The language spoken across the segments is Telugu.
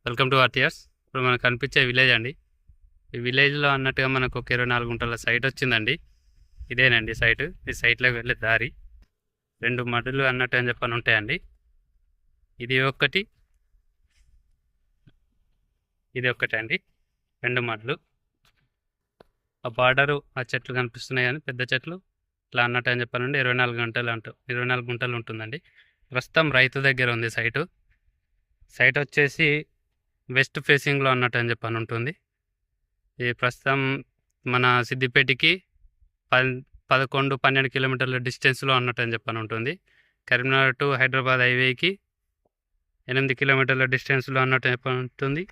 Welcome to ఆర్టీఆర్స్. ఇప్పుడు మనకు కనిపించే విలేజ్ అండి. ఈ విలేజ్లో అన్నట్టుగా మనకు ఒక 24 గుంటల సైట్ వచ్చిందండి. ఇదేనండి సైట్. ఈ సైట్లోకి వెళ్ళే దారి 2 మడులు అన్నట్టు అని చెప్పని ఉంటాయండి. ఇది ఒకటి, ఇది ఒకటి అండి, 2 మడులు. ఆ బార్డరు ఆ చెట్లు కనిపిస్తున్నాయి కానీ పెద్ద చెట్లు ఇట్లా అన్నట్టు అని చెప్పానండి. 24 గుంటలు ఉంటుందండి. ప్రస్తుతం రైతు దగ్గర ఉంది సైటు. సైట్ వచ్చేసి వెస్ట్ ఫేసింగ్లో అన్నట్టు అని చెప్పని ఉంటుంది. ఇది ప్రస్తుతం మన సిద్దిపేటకి 11-12 కిలోమీటర్ల డిస్టెన్స్లో అన్నట్టు అని చెప్పని ఉంటుంది. కరీంనగర్ టు హైదరాబాద్ హైవేకి 8 కిలోమీటర్ల డిస్టెన్స్లో అన్నట్టు చెప్పని ఉంటుంది.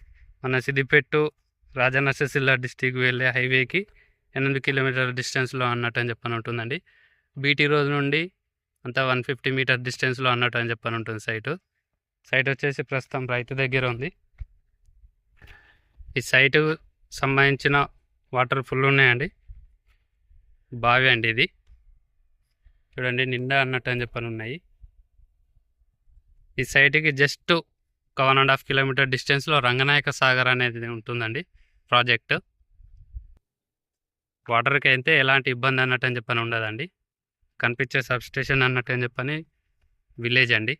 మన సిద్దిపేట టు రాజన్న సిరిసిల్ల డిస్టిక్ వెళ్ళే హైవేకి 8 కిలోమీటర్ల డిస్టెన్స్లో అన్నట్టు అని చెప్పని ఉంటుందండి. బీటీ రోడ్ నుండి అంతా 150 మీటర్ డిస్టెన్స్లో అన్నట్టు అని చెప్పని ఉంటుంది సైట్ వచ్చేసి ప్రస్తుతం రైతు దగ్గర ఉంది. ఈ సైటు సంబంధించిన వాటర్ ఫుల్ ఉన్నాయండి. బావి అండి ఇది, చూడండి నిండా అన్నట్టు అని చెప్పని ఉన్నాయి. ఈ సైట్కి జస్ట్ ఒక 1.5 కిలోమీటర్ డిస్టెన్స్లో రంగనాయక సాగర్ అనేది ఉంటుందండి ప్రాజెక్టు. వాటర్కి అయితే ఎలాంటి ఇబ్బంది అన్నట్టు అని చెప్పని ఉండదండి. కనిపించే సబ్స్టేషన్ అన్నట్టు అని చెప్పని విలేజ్ అండి.